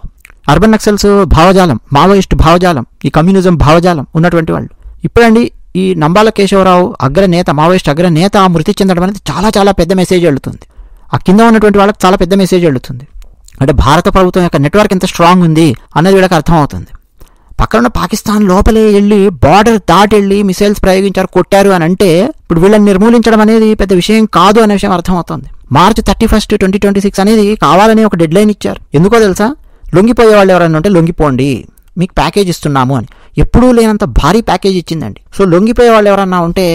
S1: అర్బన్ నక్సల్స్ భావజాలం, మావోయిస్ట్ భావజాలం, ఈ కమ్యూనిజం భావజాలం ఉన్నటువంటి వాళ్ళు. ఇప్పుడండి ఈ నంబాల కేశవరావు అగ్రనేత, మావోయిస్ట్ అగ్రనేత మృతి చెందడం అనేది చాలా చాలా పెద్ద మెసేజ్ వెళ్తుంది. ఆ కింద ఉన్నటువంటి వాళ్ళకి చాలా పెద్ద మెసేజ్ వెళ్తుంది. అంటే భారత ప్రభుత్వం యొక్క నెట్వర్క్ ఎంత స్ట్రాంగ్ ఉంది అన్నది వీళ్ళకి అర్థమవుతుంది. పక్కన పాకిస్తాన్ లోపలే వెళ్ళి బార్డర్ దాటి వెళ్ళి మిసైల్స్ ప్రయోగించారు, కొట్టారు అని అంటే ఇప్పుడు వీళ్ళని నిర్మూలించడం అనేది పెద్ద విషయం కాదు అనే విషయం అర్థమవుతుంది. March 31, 2026 అనేది కావాలని ఒక డెడ్ లైన్ ఇచ్చారు. ఎందుకో తెలుసా? లొంగిపోయే వాళ్ళు ఎవరైనా ఉంటే లొంగిపోండి, మీకు ప్యాకేజ్ ఇస్తున్నాము అని. ఎప్పుడూ లేనంత భారీ ప్యాకేజ్ ఇచ్చిందండి. సో లొంగిపోయే వాళ్ళు ఎవరన్నా ఉంటే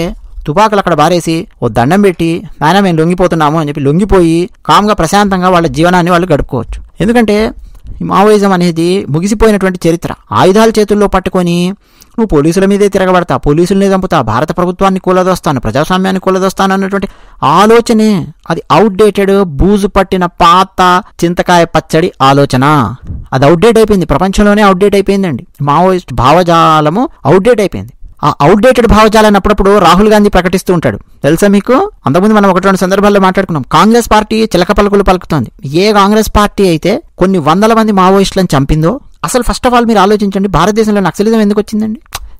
S1: తుపాకులు అక్కడ బారేసి ఓ దండం పెట్టి నాయన మేము లొంగిపోతున్నాము అని చెప్పి లొంగిపోయి కామ్గా ప్రశాంతంగా వాళ్ళ జీవనాన్ని వాళ్ళు గడుపుకోవచ్చు. ఎందుకంటే ఈ మావోయిజం అనేది ముగిసిపోయినటువంటి చరిత్ర. ఆయుధాలు చేతుల్లో పట్టుకొని నువ్వు పోలీసుల మీదే తిరగబడతా, పోలీసులనే చంపుతా, భారత ప్రభుత్వాన్ని కూలదోస్తాను, ప్రజాస్వామ్యాన్ని కూలదోస్తాను అన్నటువంటి ఆలోచనే అది అవుట్డేటెడ్, బూజు పట్టిన పాత చింతకాయ పచ్చడి ఆలోచన. అది అవుట్డేట్ అయిపోయింది, ప్రపంచంలోనే అవుట్డేట్ అయిపోయిందండి. మావోయిస్ట్ భావజాలము అవుట్డేట్ అయిపోయింది. ఆ అవుట్డేటెడ్ భావజాలాన్ని అప్పుడప్పుడు రాహుల్ గాంధీ ప్రకటిస్తూ ఉంటాడు, తెలుసా మీకు? అంతకుముందు మనం 1-2 సందర్భాల్లో మాట్లాడుకున్నాం. కాంగ్రెస్ పార్టీ చిలక పలుకులు పలుకుతోంది. ఏ కాంగ్రెస్ పార్టీ అయితే కొన్ని వందల మంది మావోయిస్టులను చంపిందో, అసలు ఫస్ట్ ఆఫ్ ఆల్ మీరు ఆలోచించండి, భారతదేశంలో నక్సలిజం ఎందుకు వచ్చిందండి?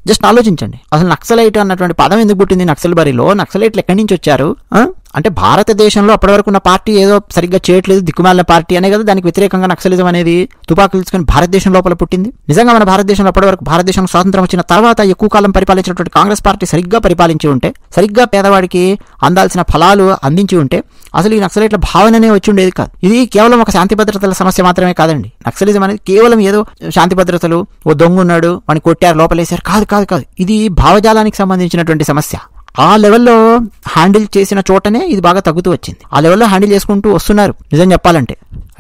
S1: జస్ట్ ఆలోచించండి. అసలు నక్సలైట్ అన్నటువంటి పదం ఎందుకు పుట్టింది? నక్సల్ బరిలో నక్సలైట్లు ఎక్కడి నుంచి వచ్చారు? అంటే భారతదేశంలో అప్పటి వరకు ఉన్న పార్టీ ఏదో సరిగ్గా చేయట్లేదు, దిక్కుమాలిన పార్టీ అనే కదా దానికి వ్యతిరేకంగా నక్సలిజం అనేది తుపాకులు తీసుకుని భారతదేశం లోపల పుట్టింది. నిజంగా మన భారతదేశంలో అప్పటి వరకు భారతదేశం స్వాతంత్రం వచ్చిన తర్వాత ఎక్కువ కాలం పరిపాలించినటువంటి కాంగ్రెస్ పార్టీ సరిగ్గా పరిపాలించి ఉంటే, సరిగ్గా పేదవాడికి అందాల్సిన ఫలాలు అందించి ఉంటే అసలు ఈ నక్సలైట్ల భావననే వచ్చి ఉండేది కాదు. ఇది కేవలం ఒక శాంతి భద్రతల సమస్య మాత్రమే కాదండి. నక్సలిజం అనేది కేవలం ఏదో శాంతి భద్రతలు, ఓ దొంగ ఉన్నాడు వాడిని కొట్టారు లోపలేశారు కాదు కాదు కాదు ఇది భావజాలానికి సంబంధించినటువంటి సమస్య. ఆ లెవెల్లో హ్యాండిల్ చేసిన చోటనే ఇది బాగా తగ్గుతూ వచ్చింది. ఆ లెవెల్లో హ్యాండిల్ చేసుకుంటూ వస్తున్నారు. నిజం చెప్పాలంటే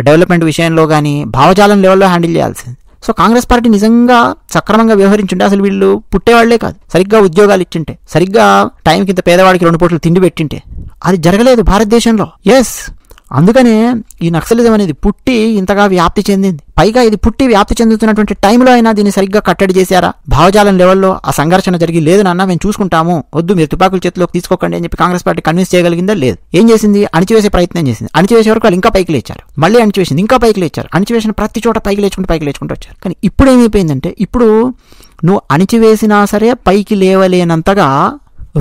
S1: డెవలప్మెంట్ విషయంలో కానీ భావజాలం లెవెల్లో హ్యాండిల్ చేయాల్సింది. సో కాంగ్రెస్ పార్టీ నిజంగా సక్రమంగా వ్యవహరించుంటే అసలు వీళ్ళు పుట్టేవాళ్లే కాదు. సరిగ్గా ఉద్యోగాలు ఇచ్చింటే, సరిగ్గా టైంకి ఇంత పేదవాడికి 2 పూటలు తిండి పెట్టింటే, అది జరగలేదు భారతదేశంలో. ఎస్, అందుకనే ఈ నక్సలిజం అనేది పుట్టి ఇంతగా వ్యాప్తి చెందింది. పైగా ఇది పుట్టి వ్యాప్తి చెందుతున్నటువంటి టైంలో అయినా దీన్ని సరిగ్గా కట్టడి చేశారా? భావజాలం లెవెల్లో ఆ సంఘర్షణ జరిగి లేదు నాన్న మేము చూసుకుంటాము, వద్దు మీరు తుపాకులు చేతిలోకి తీసుకోకండి అని చెప్పి కాంగ్రెస్ పార్టీ కన్విన్స్ చేయగలిగిందా? లేదు. ఏం చేసింది? అణిచివేసే ప్రయత్నం చేసింది. అణిచివేసే వరకు వాళ్ళు ఇంకా పైకి లేచారు, మళ్ళీ అణిచివేసింది, ఇంకా పైకి లేచారు. అణిచివేసిన ప్రతి చోట పైకి లేచుకుంటూ వచ్చారు. కానీ ఇప్పుడు ఏమైపోయిందంటే, ఇప్పుడు నువ్వు అణిచివేసినా సరే పైకి లేవలేనంతగా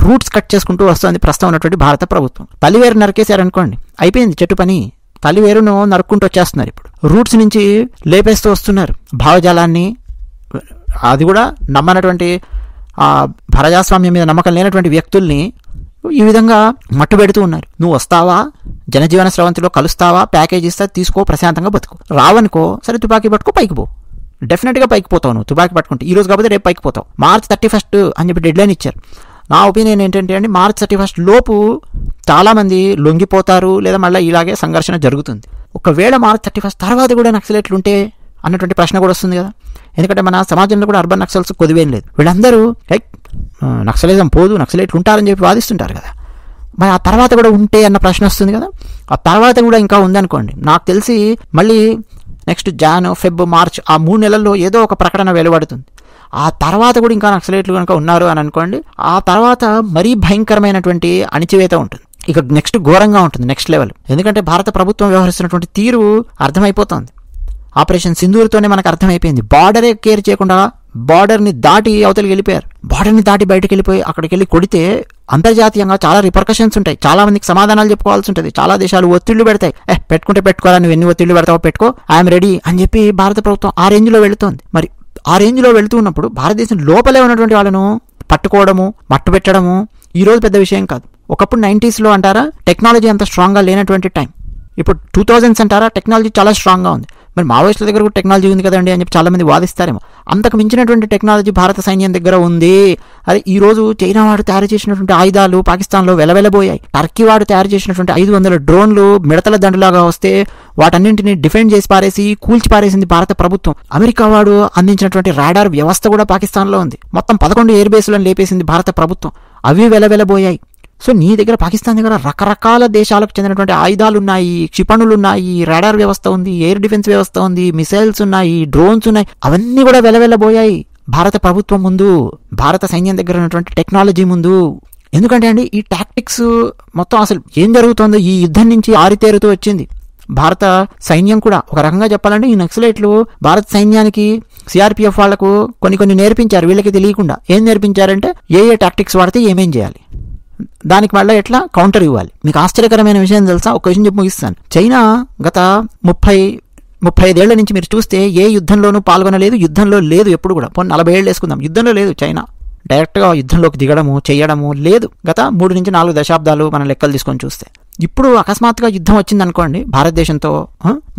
S1: రూట్స్ కట్ చేసుకుంటూ వస్తుంది ప్రస్తుతం ఉన్నటువంటి భారత ప్రభుత్వం. తల్లివేరు నరికేశారనుకోండి, అయిపోయింది చెట్టు పని. తల్లివేరును నరుక్కుంటూ వచ్చేస్తున్నారు. ఇప్పుడు రూట్స్ నుంచి లేపేస్తూ వస్తున్నారు భావజాలాన్ని. అది కూడా నమ్మనటువంటి ప్రజాస్వామ్యం మీద నమ్మకం లేనటువంటి వ్యక్తుల్ని ఈ విధంగా మట్టు పెడుతూ ఉన్నారు. నువ్వు వస్తావా, జనజీవన స్రవంతిలో కలుస్తావా, ప్యాకేజ్ ఇస్తా, తీసుకో, ప్రశాంతంగా బతుకు. రావనుకో సరే తుపాకీ పట్టుకో, పైకి పో. డెఫినెట్గా పైకి పోతావు. నువ్వు తుపాకీ పట్టుకుంటే ఈ రోజు కాకపోతే రేపు పైకి పోతావు. March 31 అని చెప్పి డెడ్ లైన్ ఇచ్చారు. నా ఒపీనియన్ ఏంటంటే అండి, March 31 లోపు చాలామంది లొంగిపోతారు, లేదా మళ్ళీ ఇలాగే సంఘర్షణ జరుగుతుంది. ఒకవేళ March 31 తర్వాత కూడా నక్సలైట్లు ఉంటే అన్నటువంటి ప్రశ్న కూడా వస్తుంది కదా. ఎందుకంటే మన సమాజంలో కూడా అర్బన్ నక్సల్స్ కొద్దివేం లేదు. వీళ్ళందరూ నక్సలిజం పోదు, నక్సలైట్లు ఉంటారని చెప్పి వాదిస్తుంటారు కదా. మరి ఆ తర్వాత కూడా ఉంటే అన్న ప్రశ్న వస్తుంది కదా. ఆ తర్వాత కూడా ఇంకా ఉందనుకోండి, నాకు తెలిసి మళ్ళీ నెక్స్ట్ Jan, Feb, March ఆ 3 నెలల్లో ఏదో ఒక ప్రకటన వెలువడుతుంది. ఆ తర్వాత కూడా ఇంకా నక్సలైట్లు కనుక ఉన్నారు అని అనుకోండి, ఆ తర్వాత మరీ భయంకరమైనటువంటి అణిచివేత ఉంటుంది. ఇక నెక్స్ట్ ఘోరంగా ఉంటుంది, నెక్స్ట్ లెవెల్. ఎందుకంటే భారత ప్రభుత్వం వ్యవహరిస్తున్నటువంటి తీరు అర్థమైపోతుంది. ఆపరేషన్ సింధూర్తోనే మనకు అర్థమైపోయింది. బార్డరే కేర్ చేయకుండా బార్డర్ని దాటి అవతలికి వెళ్ళిపోయారు. బార్డర్ని దాటి బయటకు వెళ్ళిపోయి అక్కడికి వెళ్ళి కొడితే అంతర్జాతీయంగా చాలా రిపర్కషన్స్ ఉంటాయి. చాలా మందికి సమాధానాలు చెప్పుకోవాల్సి ఉంటుంది. చాలా దేశాలు ఒత్తిళ్లు పెడతాయి. పెట్టుకుంటే పెట్టుకోవాలని, నువ్వు ఎన్ని ఒత్తిళ్లు పెడతావో పెట్టుకో, ఐఎమ్ రెడీ అని చెప్పి భారత ప్రభుత్వం ఆ రేంజ్లో వెళుతోంది. మరి ఆ రేంజ్లో వెళుతూ ఉన్నప్పుడు భారతదేశం లోపలే ఉన్నటువంటి వాళ్ళను పట్టుకోవడము, మట్టు పెట్టడము ఈ రోజు పెద్ద విషయం కాదు. ఒకప్పుడు 90s అంటారా టెక్నాలజీ అంత స్ట్రాంగ్గా లేనటువంటి టైం. ఇప్పుడు 2000s అంటారా టెక్నాలజీ చాలా స్ట్రాంగ్గా ఉంది. మరి మావోయిస్టుల దగ్గర కూడా టెక్నాలజీ ఉంది కదండి అని చెప్పి చాలా మంది వాదిస్తారేమో. అంతకు మించినటువంటి టెక్నాలజీ భారత సైన్యం దగ్గర ఉంది. అదే ఈ రోజు చైనా వాడు తయారు చేసినటువంటి ఆయుధాలు పాకిస్తాన్లో వెలవెలబోయాయి. టర్కీ వాడు తయారు చేసినటువంటి 500 డ్రోన్లు మిడతల దండులాగా వస్తే వాటన్నింటినీ డిఫెండ్ చేసి పారేసి కూల్చి పారేసింది భారత ప్రభుత్వం. అమెరికా వాడు అందించినటువంటి రాడార్ వ్యవస్థ కూడా పాకిస్తాన్లో ఉంది. మొత్తం 11 ఎయిర్ బేస్లను లేపేసింది భారత ప్రభుత్వం. అవి వెలవెలబోయాయి. సో నీ దగ్గర పాకిస్తాన్ దగ్గర రకరకాల దేశాలకు చెందినటువంటి ఆయుధాలు ఉన్నాయి, క్షిపణులు ఉన్నాయి, రాడార్ వ్యవస్థ ఉంది, ఎయిర్ డిఫెన్స్ వ్యవస్థ ఉంది, మిసైల్స్ ఉన్నాయి, డ్రోన్స్ ఉన్నాయి. అవన్నీ కూడా వెలవెలబోయాయి భారత ప్రభుత్వం ముందు, భారత సైన్యం దగ్గర ఉన్నటువంటి టెక్నాలజీ ముందు. ఎందుకంటే అండి ఈ టాక్టిక్స్ మొత్తం అసలు ఏం జరుగుతుందో ఈ యుద్ధం నుంచి ఆరితేరుతూ వచ్చింది. భారత సైన్యం కూడా ఒక రకంగా చెప్పాలంటే ఈ నక్సలైట్లు భారత సైన్యానికి సిఆర్పిఎఫ్ వాళ్లకు కొన్ని నేర్పించారు. వీళ్ళకి తెలియకుండా ఏం నేర్పించారంటే ఏ టాక్టిక్స్ వాడితే ఏమేం చేయాలి, దానికి మళ్ళీ ఎట్లా కౌంటర్ ఇవ్వాలి. మీకు ఆశ్చర్యకరమైన విషయం తెలుసా? ఒక విషయం చెప్పి ముగిస్తాను. చైనా గత 35 ఏళ్ల నుంచి మీరు చూస్తే ఏ యుద్ధంలోనూ పాల్గొనలేదు, యుద్ధంలో లేదు ఎప్పుడు కూడా. 40 ఏళ్ళు వేసుకుందాం, యుద్ధంలో లేదు చైనా. డైరెక్ట్గా యుద్ధంలోకి దిగడము చేయడము లేదు గత 3 నుంచి 4 దశాబ్దాలు మనం లెక్కలు తీసుకొని చూస్తే. ఇప్పుడు అకస్మాత్తుగా యుద్ధం వచ్చింది అనుకోండి భారతదేశంతో,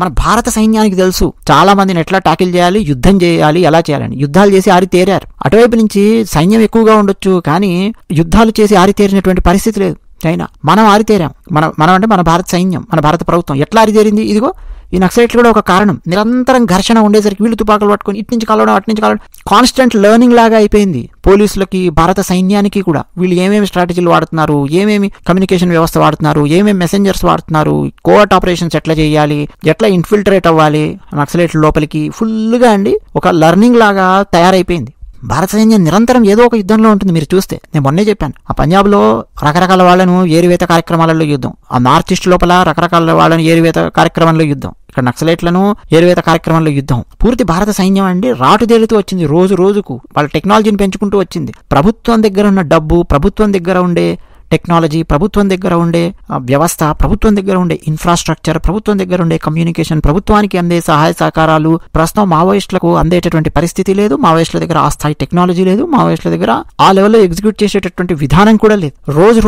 S1: మన భారత సైన్యానికి తెలుసు చాలా మందిని ఎట్లా టాకిల్ చేయాలి, యుద్ధం చేయాలి, ఎలా చేయాలని. యుద్ధాలు చేసి ఆరితేరారు. అటువైపు నుంచి సైన్యం ఎక్కువగా ఉండొచ్చు కానీ యుద్ధాలు చేసి ఆరితేరినటువంటి పరిస్థితి లేదు చైనా. మనం ఆరితేరాం. మనం అంటే మన భారత సైన్యం, మన భారత ప్రభుత్వం ఎట్లా ఆరితేరింది? ఇదిగో ఈ నక్సలైట్లు కూడా ఒక కారణం. నిరంతరం ఘర్షణ ఉండేసరికి వీళ్ళు తుపాకులు పట్టుకొని ఇటు నుంచి కలవడం అటు నుంచి కలవడం, కాన్స్టెంట్ లెర్నింగ్ లాగా అయిపోయింది పోలీసులకి, భారత సైన్యానికి కూడా. వీళ్ళు ఏమేమి స్ట్రాటజీలు వాడుతున్నారు, ఏమేమి కమ్యూనికేషన్ వ్యవస్థ వాడుతున్నారు, ఏమేమి మెసెంజర్స్ వాడుతున్నారు, కోవర్ట్ ఆపరేషన్స్ ఎట్లా చేయాలి, ఎట్లా ఇన్ఫిల్ట్రేట్ అవ్వాలి నక్సలైట్ల లోపలికి, ఫుల్గా అండి ఒక లెర్నింగ్ లాగా తయారైపోయింది. భారత సైన్యం నిరంతరం ఏదో ఒక యుద్ధంలో ఉంటుంది. మీరు చూస్తే నేను మొన్నే చెప్పాను, ఆ పంజాబ్లో రకరకాల వాళ్ళను ఏరివేత కార్యక్రమాలలో యుద్ధం, ఆ నార్త్ ఈస్ట్ లోపల రకరకాల వాళ్ళను ఏరివేత కార్యక్రమంలో యుద్ధం, ఇక్కడ నక్సలైట్లను ఏరివేత కార్యక్రమంలో యుద్ధం. పూర్తి భారత సైన్యం అండి రాటుదేలుతూ వచ్చింది. రోజుకు వాళ్ళ టెక్నాలజీని పెంచుకుంటూ వచ్చింది. ప్రభుత్వం దగ్గర ఉన్న డబ్బు, ప్రభుత్వం దగ్గర ఉండే టెక్నాలజీ, ప్రభుత్వం దగ్గర ఉండే వ్యవస్థ, ప్రభుత్వం దగ్గర ఉండే ఇన్ఫ్రాస్ట్రక్చర్, ప్రభుత్వం దగ్గర ఉండే కమ్యూనికేషన్, ప్రభుత్వానికి అందే సహాయ సహకారాలు ప్రస్తుతం మావోయిస్టులకు అందేటటువంటి పరిస్థితి లేదు. మావోయిస్టుల దగ్గర ఆ స్థాయి టెక్నాలజీ లేదు. మావోయిస్టుల దగ్గర ఆ లెవెల్లో ఎగ్జిక్యూట్ చేసేటటువంటి విధానం కూడా లేదు.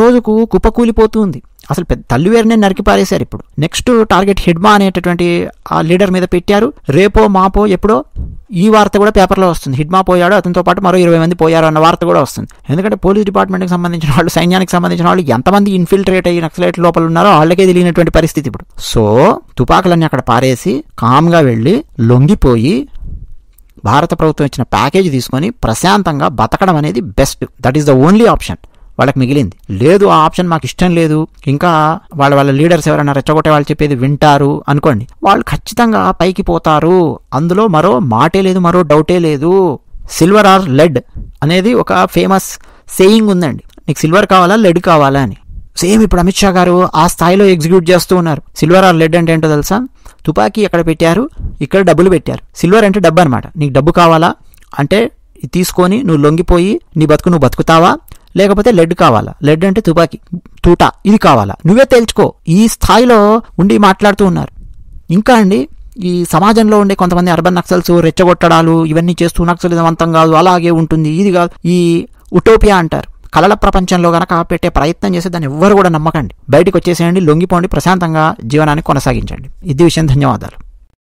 S1: రోజుకు కుప్పకూలిపోతుంది. అసలు పెద్ద తల్లివేరునే నరికి పారేశారు. ఇప్పుడు నెక్స్ట్ టార్గెట్ హిడ్మా అనేటటువంటి ఆ లీడర్ మీద పెట్టారు. రేపో మాపో ఎప్పుడో ఈ వార్త కూడా పేపర్లో వస్తుంది. హిడ్మా పోయాడు, అతనితో పాటు మరో 20 మంది పోయారు అన్న వార్త కూడా వస్తుంది. ఎందుకంటే పోలీస్ డిపార్ట్మెంట్కి సంబంధించిన వాళ్ళు, సైన్యానికి సంబంధించిన వాళ్ళు ఎంతమంది ఇన్ఫిల్ట్రేట్ అయ్యి నక్సలైట్ లోపల ఉన్నారో వాళ్ళకే తెలియనటువంటి పరిస్థితి ఇప్పుడు. సో తుపాకులన్నీ అక్కడ పారేసి కామ్గా వెళ్ళి లొంగిపోయి భారత ప్రభుత్వం ఇచ్చిన ప్యాకేజీ తీసుకొని ప్రశాంతంగా బతకడం అనేది best. That is the only option వాళ్ళకి మిగిలింది. లేదు ఆ ఆప్షన్ మాకు ఇష్టం లేదు, ఇంకా వాళ్ళ లీడర్స్ ఎవరైనా రెచ్చగొట్టే వాళ్ళు చెప్పేది వింటారు అనుకోండి, వాళ్ళు ఖచ్చితంగా పైకి పోతారు. అందులో మరో మాటే లేదు, మరో డౌటే లేదు. సిల్వర్ ఆర్ లెడ్ అనేది ఒక ఫేమస్ సేయింగ్ ఉందండి. నీకు సిల్వర్ కావాలా లెడ్ కావాలా అని. సేమ్ ఇప్పుడు అమిత్ షా గారు ఆ స్థాయిలో ఎగ్జిక్యూట్ చేస్తూ ఉన్నారు. సిల్వర్ ఆర్ లెడ్ అంటే ఏంటో తెలుసా? తుపాకీ ఎక్కడ పెట్టారు, ఇక్కడ డబ్బులు పెట్టారు. సిల్వర్ అంటే డబ్బు అనమాట. నీకు డబ్బు కావాలా అంటే తీసుకొని నువ్వు లొంగిపోయి నీ బతుకు నువ్వు బతుకుతావా, లేకపోతే లెడ్ కావాలా, లెడ్ అంటే తుపాకీ తూటా, ఇది కావాలా, నువ్వే తేల్చుకో. ఈ స్థాయిలో ఉండి మాట్లాడుతూ ఉన్నారు. ఇంకా అండి ఈ సమాజంలో ఉండే కొంతమంది అర్బన్ నక్సల్స్ రెచ్చగొట్టడాలు ఇవన్నీ చేస్తూ నక్సలిజం అంతం కాదు, అలాగే ఉంటుంది, ఇది కాదు, ఈ ఉటోపియా అంటారు. కళల ప్రపంచంలో గనక పెట్టే ప్రయత్నం చేస్తే దాన్ని ఎవ్వరు కూడా నమ్మకండి. బయటకు వచ్చేసేయండి, లొంగిపోండి, ప్రశాంతంగా జీవనాన్ని కొనసాగించండి. ఇది విషయం. ధన్యవాదాలు.